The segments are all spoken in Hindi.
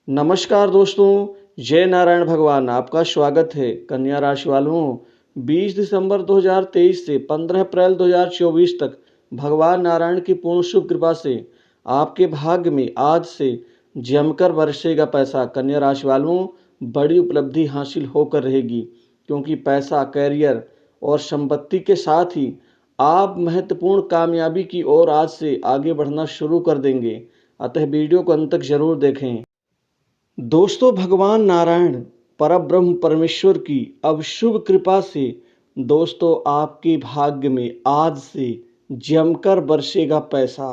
नमस्कार दोस्तों, जय नारायण भगवान। आपका स्वागत है। कन्या राशि वालों, 20 दिसंबर 2023 से 15 अप्रैल 2024 तक भगवान नारायण की पूर्ण शुभ कृपा से आपके भाग्य में आज से जमकर बरसेगा पैसा। कन्या राशि वालों, बड़ी उपलब्धि हासिल होकर रहेगी, क्योंकि पैसा, कैरियर और संपत्ति के साथ ही आप महत्वपूर्ण कामयाबी की ओर आज से आगे बढ़ना शुरू कर देंगे। अतः वीडियो को अंत तक जरूर देखें। दोस्तों, भगवान नारायण परब्रह्म परमेश्वर की अब शुभ कृपा से दोस्तों आपके भाग्य में आज से जमकर बरसेगा पैसा।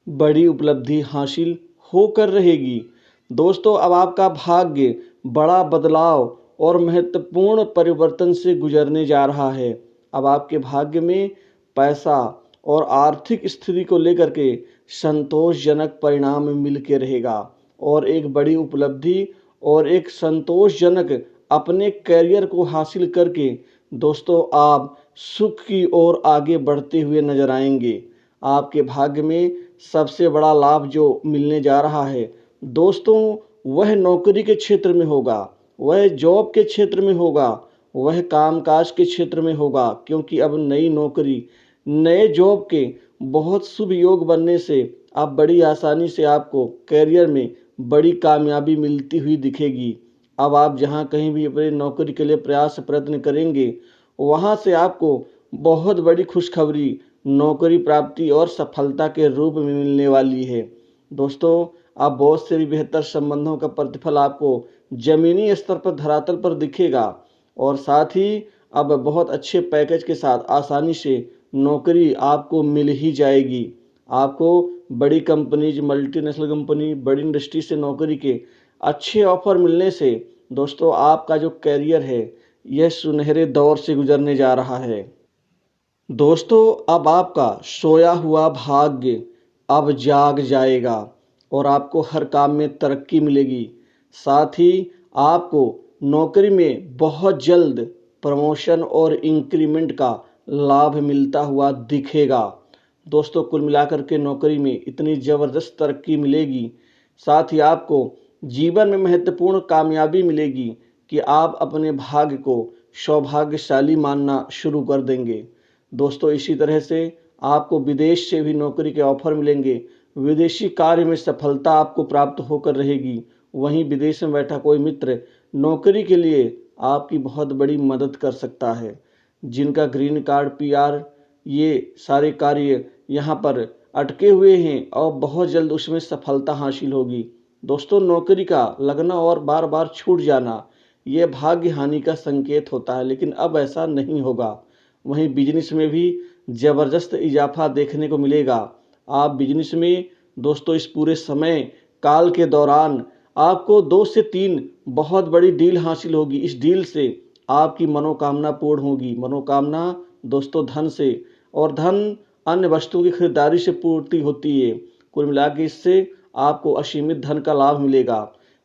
बड़ी उपलब्धि हासिल होकर रहेगी। दोस्तों, अब आपका भाग्य बड़ा बदलाव और महत्वपूर्ण परिवर्तन से गुजरने जा रहा है। अब आपके भाग्य में पैसा और आर्थिक स्थिति को लेकर के संतोषजनक परिणाम मिल के रहेगा और एक बड़ी उपलब्धि और एक संतोषजनक अपने करियर को हासिल करके दोस्तों आप सुख की ओर आगे बढ़ते हुए नजर आएंगे। आपके भाग्य में सबसे बड़ा लाभ जो मिलने जा रहा है दोस्तों, वह नौकरी के क्षेत्र में होगा, वह जॉब के क्षेत्र में होगा, वह कामकाज के क्षेत्र में होगा। क्योंकि अब नई नौकरी, नए जॉब के बहुत शुभ योग बनने से अब बड़ी आसानी से आपको करियर में बड़ी कामयाबी मिलती हुई दिखेगी। अब आप जहां कहीं भी अपनी नौकरी के लिए प्रयत्न करेंगे, वहां से आपको बहुत बड़ी खुशखबरी, नौकरी प्राप्ति और सफलता के रूप में मिलने वाली है। दोस्तों, अब बहुत से भी बेहतर संबंधों का प्रतिफल आपको जमीनी स्तर पर, धरातल पर दिखेगा और साथ ही अब बहुत अच्छे पैकेज के साथ आसानी से नौकरी आपको मिल ही जाएगी। आपको बड़ी कंपनीज, मल्टीनेशनल कंपनी, बड़ी इंडस्ट्री से नौकरी के अच्छे ऑफर मिलने से दोस्तों आपका जो करियर है यह सुनहरे दौर से गुजरने जा रहा है। दोस्तों, अब आपका सोया हुआ भाग्य अब जाग जाएगा और आपको हर काम में तरक्की मिलेगी। साथ ही आपको नौकरी में बहुत जल्द प्रमोशन और इंक्रीमेंट का लाभ मिलता हुआ दिखेगा। दोस्तों, कुल मिलाकर के नौकरी में इतनी ज़बरदस्त तरक्की मिलेगी, साथ ही आपको जीवन में महत्वपूर्ण कामयाबी मिलेगी कि आप अपने भाग्य को सौभाग्यशाली मानना शुरू कर देंगे। दोस्तों, इसी तरह से आपको विदेश से भी नौकरी के ऑफर मिलेंगे। विदेशी कार्य में सफलता आपको प्राप्त होकर रहेगी। वहीं विदेश में बैठा कोई मित्र नौकरी के लिए आपकी बहुत बड़ी मदद कर सकता है। जिनका ग्रीन कार्ड, पीआर, ये सारे कार्य यहाँ पर अटके हुए हैं और बहुत जल्द उसमें सफलता हासिल होगी। दोस्तों, नौकरी का लगना और बार बार छूट जाना यह भाग्य हानि का संकेत होता है, लेकिन अब ऐसा नहीं होगा। वहीं बिजनेस में भी ज़बरदस्त इजाफा देखने को मिलेगा। आप बिजनेस में दोस्तों इस पूरे समय काल के दौरान आपको 2 से 3 बहुत बड़ी डील हासिल होगी। इस डील से आपकी मनोकामना पूर्ण होगी। मनोकामना दोस्तों धन से, और धन अन्य वस्तुओं की खरीदारी से पूर्ति होती है। कुल मिला के इससे आपको असीमित धन का लाभ मिलेगा।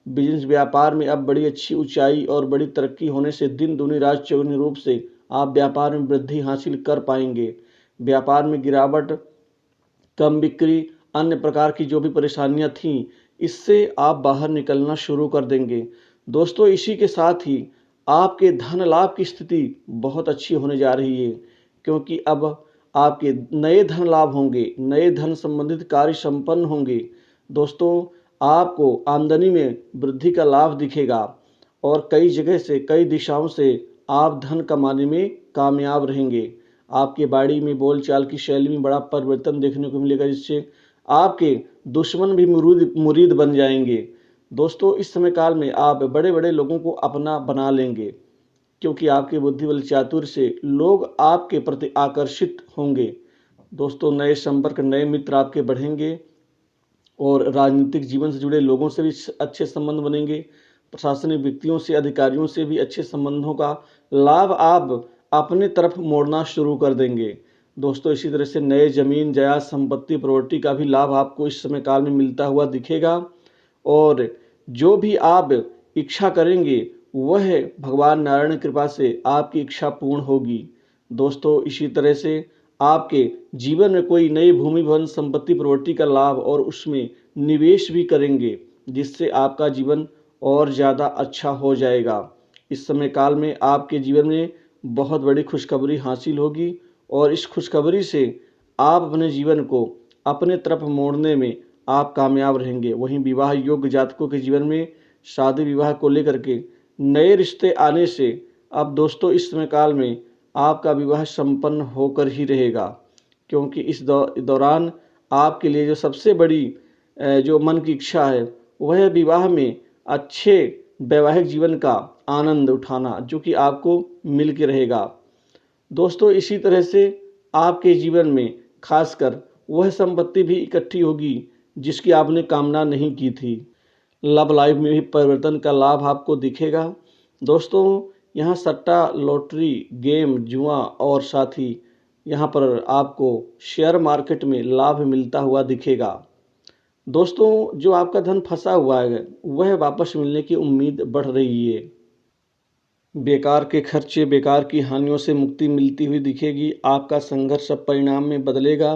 बिजनेस व्यापार में अब बड़ी अच्छी ऊंचाई और बड़ी तरक्की होने से दिन दूनी रात चौगुनी रूप से आप व्यापार में वृद्धि हासिल कर पाएंगे। व्यापार में गिरावट, कम बिक्री, अन्य प्रकार की जो भी परेशानियां थीं, इससे आप बाहर निकलना शुरू कर देंगे। दोस्तों, इसी के साथ ही आपके धन लाभ की स्थिति बहुत अच्छी होने जा रही है, क्योंकि अब आपके नए धन लाभ होंगे, नए धन संबंधित कार्य संपन्न होंगे। दोस्तों, आपको आमदनी में वृद्धि का लाभ दिखेगा और कई जगह से, कई दिशाओं से आप धन कमाने में कामयाब रहेंगे। आपके बाड़ी में, बोलचाल की शैली में बड़ा परिवर्तन देखने को मिलेगा, जिससे आपके दुश्मन भी मुरीद बन जाएंगे। दोस्तों, इस समय काल में आप बड़े बड़े लोगों को अपना बना लेंगे, क्योंकि आपके बुद्धि बल चातुर्य से लोग आपके प्रति आकर्षित होंगे। दोस्तों, नए संपर्क, नए मित्र आपके बढ़ेंगे और राजनीतिक जीवन से जुड़े लोगों से भी अच्छे संबंध बनेंगे। प्रशासनिक व्यक्तियों से, अधिकारियों से भी अच्छे संबंधों का लाभ आप अपने तरफ मोड़ना शुरू कर देंगे। दोस्तों, इसी तरह से नए जमीन, जायदाद, संपत्ति, प्रॉपर्टी का भी लाभ आपको इस समय काल में मिलता हुआ दिखेगा और जो भी आप इच्छा करेंगे वह भगवान नारायण की कृपा से आपकी इच्छा पूर्ण होगी। दोस्तों, इसी तरह से आपके जीवन में कोई नई भूमि, भवन, संपत्ति, प्रॉपर्टी का लाभ और उसमें निवेश भी करेंगे जिससे आपका जीवन और ज़्यादा अच्छा हो जाएगा। इस समय काल में आपके जीवन में बहुत बड़ी खुशखबरी हासिल होगी और इस खुशखबरी से आप अपने जीवन को अपने तरफ मोड़ने में आप कामयाब रहेंगे। वहीं विवाह योग्य जातकों के जीवन में शादी विवाह को लेकर के नए रिश्ते आने से अब दोस्तों इस समय काल में आपका विवाह संपन्न होकर ही रहेगा, क्योंकि इस दौरान आपके लिए जो सबसे बड़ी जो मन की इच्छा है वह विवाह में अच्छे वैवाहिक जीवन का आनंद उठाना, जो कि आपको मिल के रहेगा। दोस्तों इसी तरह से आपके जीवन में खासकर वह संपत्ति भी इकट्ठी होगी जिसकी आपने कामना नहीं की थी। लव लाइफ में भी परिवर्तन का लाभ आपको दिखेगा। दोस्तों यहाँ सट्टा, लॉटरी, गेम, जुआ और साथ ही यहाँ पर आपको शेयर मार्केट में लाभ मिलता हुआ दिखेगा। दोस्तों जो आपका धन फंसा हुआ है वह वापस मिलने की उम्मीद बढ़ रही है। बेकार के खर्चे, बेकार की हानियों से मुक्ति मिलती हुई दिखेगी। आपका संघर्ष अब परिणाम में बदलेगा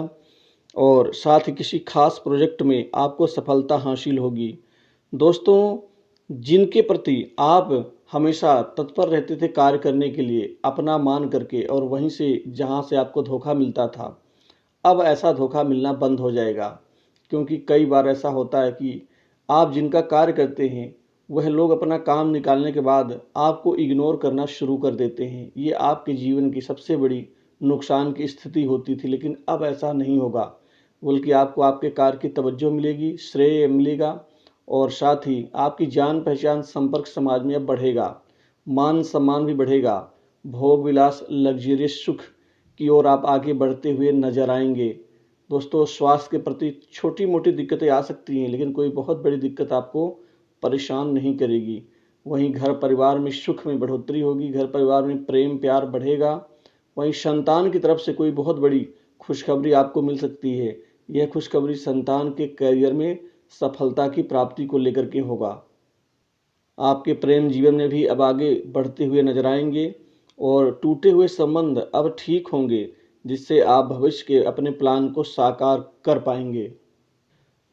और साथ ही किसी खास प्रोजेक्ट में आपको सफलता हासिल होगी। दोस्तों जिनके प्रति आप हमेशा तत्पर रहते थे कार्य करने के लिए अपना मान करके, और वहीं से जहां से आपको धोखा मिलता था, अब ऐसा धोखा मिलना बंद हो जाएगा। क्योंकि कई बार ऐसा होता है कि आप जिनका कार्य करते हैं वह लोग अपना काम निकालने के बाद आपको इग्नोर करना शुरू कर देते हैं। ये आपके जीवन की सबसे बड़ी नुकसान की स्थिति होती थी, लेकिन अब ऐसा नहीं होगा, बल्कि आपको आपके कार्य की तवज्जो मिलेगी, श्रेय मिलेगा और साथ ही आपकी जान पहचान संपर्क समाज में अब बढ़ेगा, मान सम्मान भी बढ़ेगा। भोग विलास, लग्जरियस सुख की ओर आप आगे बढ़ते हुए नजर आएंगे। दोस्तों स्वास्थ्य के प्रति छोटी मोटी दिक्कतें आ सकती हैं, लेकिन कोई बहुत बड़ी दिक्कत आपको परेशान नहीं करेगी। वहीं घर परिवार में सुख में बढ़ोतरी होगी, घर परिवार में प्रेम प्यार बढ़ेगा। वहीं संतान की तरफ से कोई बहुत बड़ी खुशखबरी आपको मिल सकती है। यह खुशखबरी संतान के करियर में सफलता की प्राप्ति को लेकर के होगा। आपके प्रेम जीवन में भी अब आगे बढ़ते हुए नजर आएंगे और टूटे हुए संबंध अब ठीक होंगे, जिससे आप भविष्य के अपने प्लान को साकार कर पाएंगे।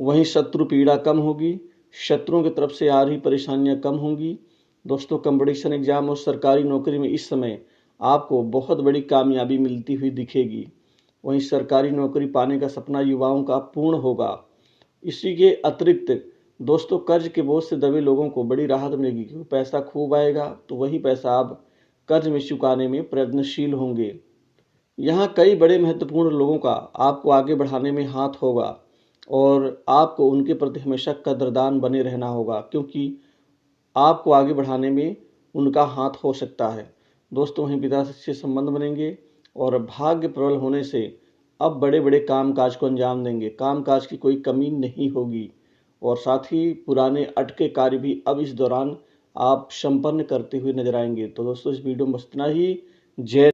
वहीं शत्रु पीड़ा कम होगी, शत्रुओं की तरफ से आ रही परेशानियां कम होंगी। दोस्तों कंपटीशन एग्जाम और सरकारी नौकरी में इस समय आपको बहुत बड़ी कामयाबी मिलती हुई दिखेगी। वहीं सरकारी नौकरी पाने का सपना युवाओं का पूर्ण होगा। इसी के अतिरिक्त दोस्तों कर्ज के बोझ से दबे लोगों को बड़ी राहत मिलेगी, क्योंकि पैसा खूब आएगा तो वही पैसा आप कर्ज में चुकाने में प्रयत्नशील होंगे। यहाँ कई बड़े महत्वपूर्ण लोगों का आपको आगे बढ़ाने में हाथ होगा और आपको उनके प्रति हमेशा कदरदान बने रहना होगा, क्योंकि आपको आगे बढ़ाने में उनका हाथ हो सकता है। दोस्तों वहीं पिता से संबंध बनेंगे और भाग्य प्रबल होने से अब बड़े बड़े कामकाज को अंजाम देंगे, कामकाज की कोई कमी नहीं होगी और साथ ही पुराने अटके कार्य भी अब इस दौरान आप संपन्न करते हुए नजर आएंगे। तो दोस्तों इस वीडियो में बस इतना ही। जय